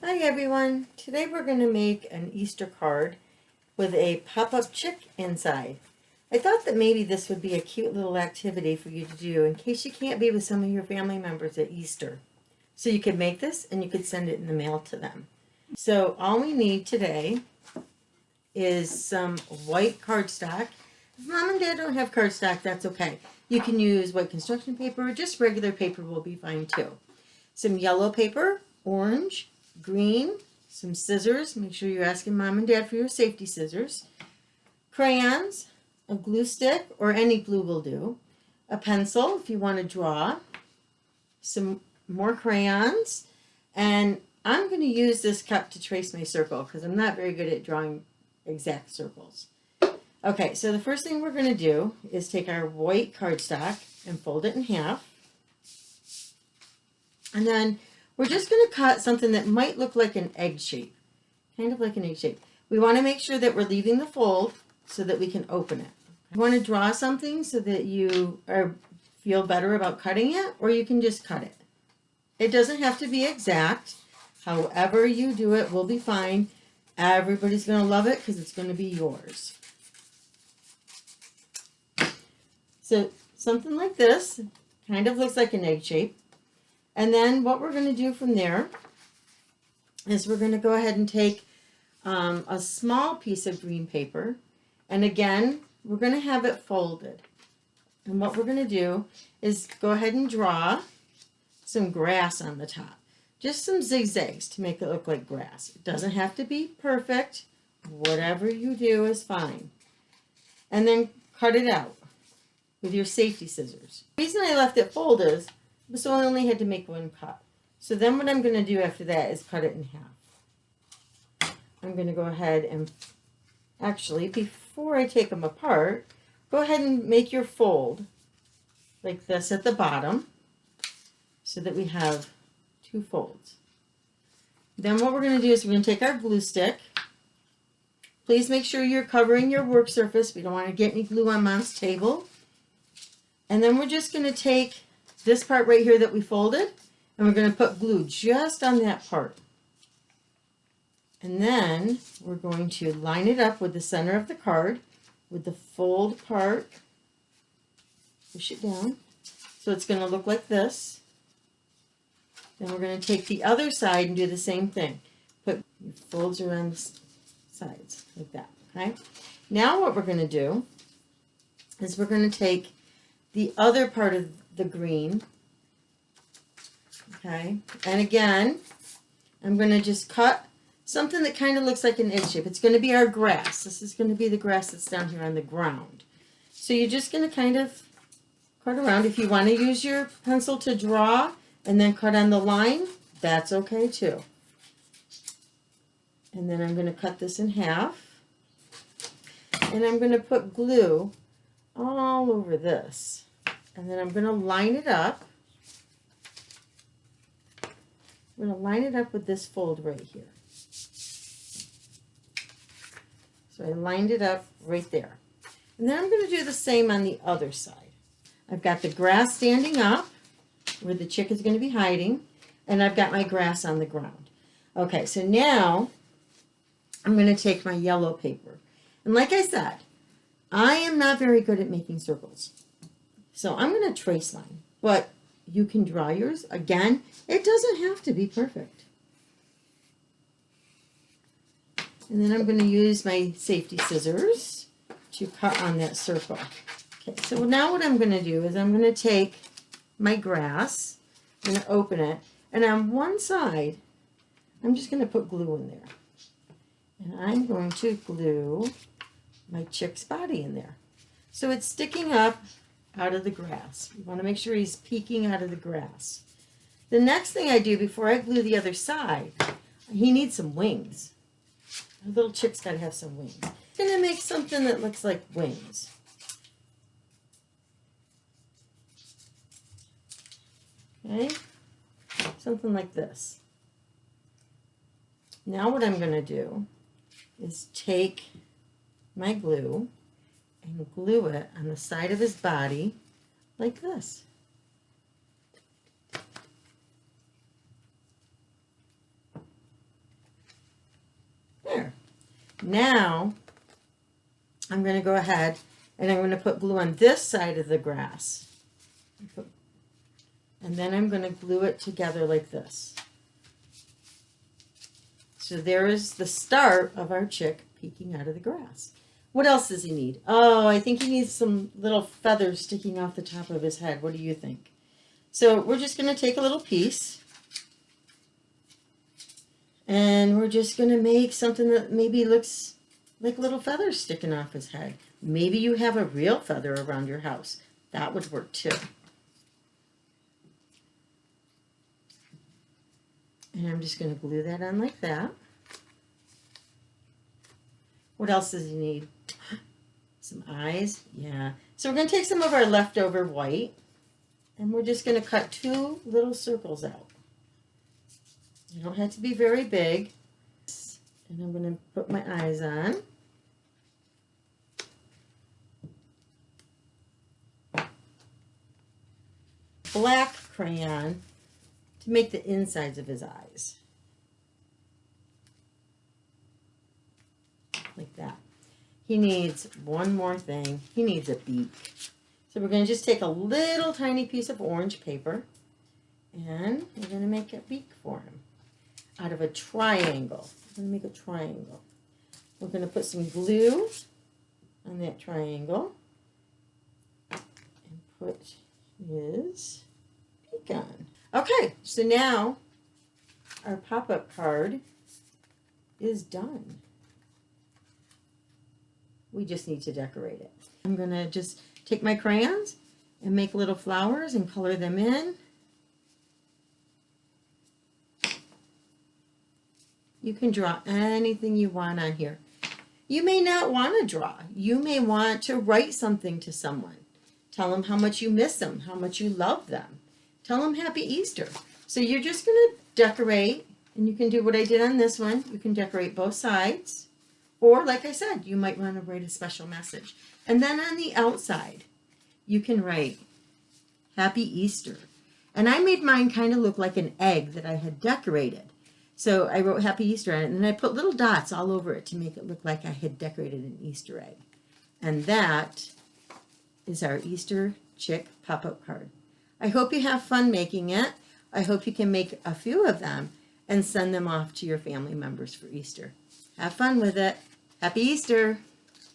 Hi everyone! Today we're going to make an Easter card with a pop-up chick inside. I thought that maybe this would be a cute little activity for you to do in case you can't be with some of your family members at Easter. So you could make this and you could send it in the mail to them. So all we need today is some white cardstock. If Mom and Dad don't have cardstock, that's okay. You can use white construction paper, or just regular paper will be fine too. Some yellow paper, orange, green, some scissors. Make sure you're asking Mom and Dad for your safety scissors. Crayons, a glue stick, or any glue will do. A pencil if you want to draw. Some more crayons. And I'm going to use this cup to trace my circle because I'm not very good at drawing exact circles. Okay, so the first thing we're going to do is take our white cardstock and fold it in half. And then we're just going to cut something that might look like an egg shape, kind of like an egg shape. We want to make sure that we're leaving the fold so that we can open it. You want to draw something so that you feel better about cutting it, or you can just cut it. It doesn't have to be exact. However you do it will be fine. Everybody's going to love it because it's going to be yours. So something like this kind of looks like an egg shape. And then what we're going to do from there is we're going to go ahead and take a small piece of green paper. And again, we're going to have it folded. And what we're going to do is go ahead and draw some grass on the top. Just some zigzags to make it look like grass. It doesn't have to be perfect. Whatever you do is fine. And then cut it out with your safety scissors. The reason I left it folded is so I only had to make one cut. So then what I'm going to do after that is cut it in half. I'm going to go ahead and, actually, before I take them apart, go ahead and make your fold like this at the bottom so that we have two folds. Then what we're going to do is we're going to take our glue stick. Please make sure you're covering your work surface. We don't want to get any glue on Mom's table. And then we're just going to take this part right here that we folded, and we're going to put glue just on that part. And then we're going to line it up with the center of the card with the fold part. Push it down. So it's going to look like this. Then we're going to take the other side and do the same thing. Put your folds around the sides like that. Okay. Now what we're going to do is we're going to take the other part of the green, okay, and again I'm going to just cut something that kind of looks like an egg shape. It's going to be our grass. This is going to be the grass that's down here on the ground. So you're just going to kind of cut around. If you want to use your pencil to draw and then cut on the line, that's okay too. And then I'm going to cut this in half, and I'm going to put glue all over this. And then I'm going to line it up. I'm going to line it up with this fold right here. So I lined it up right there. And then I'm going to do the same on the other side. I've got the grass standing up where the chick is going to be hiding, and I've got my grass on the ground. Okay, so now I'm going to take my yellow paper. And like I said, I am not very good at making circles. So I'm going to trace line, but you can draw yours. Again, it doesn't have to be perfect. And then I'm going to use my safety scissors to cut on that circle. Okay, so now what I'm going to do is I'm going to take my grass, I'm going to open it, and on one side, I'm just going to put glue in there. And I'm going to glue my chick's body in there. So it's sticking up out of the grass. You want to make sure he's peeking out of the grass. The next thing I do before I glue the other side, he needs some wings. Our little chick's got to have some wings. I'm going to make something that looks like wings. Okay, something like this. Now what I'm going to do is take my glue and glue it on the side of his body like this. Now, I'm going to go ahead and I'm going to put glue on this side of the grass. And then I'm going to glue it together like this. So there is the start of our chick peeking out of the grass. What else does he need? Oh, I think he needs some little feathers sticking off the top of his head. What do you think? So we're just going to take a little piece and we're just going to make something that maybe looks like little feathers sticking off his head. Maybe you have a real feather around your house. That would work too. And I'm just going to glue that on like that. What else does he need? Some eyes? Yeah. So we're going to take some of our leftover white and we're just going to cut 2 little circles out. You don't have to be very big. And I'm going to put my eyes on. Black crayon to make the insides of his eyes. Like that. He needs one more thing. He needs a beak. So we're going to just take a little tiny piece of orange paper and we're going to make a beak for him out of a triangle. We're going to make a triangle. We're going to put some glue on that triangle and put his beak on. Okay, so now our pop-up card is done. We just need to decorate it. I'm going to just take my crayons and make little flowers and color them in. You can draw anything you want on here. You may not want to draw. You may want to write something to someone. Tell them how much you miss them, how much you love them. Tell them Happy Easter. So you're just going to decorate, and you can do what I did on this one. You can decorate both sides. Or, like I said, you might want to write a special message. And then on the outside, you can write, Happy Easter. And I made mine kind of look like an egg that I had decorated. So I wrote Happy Easter on it, and then I put little dots all over it to make it look like I had decorated an Easter egg. And that is our Easter Chick pop-up card. I hope you have fun making it. I hope you can make a few of them and send them off to your family members for Easter. Have fun with it. Happy Easter!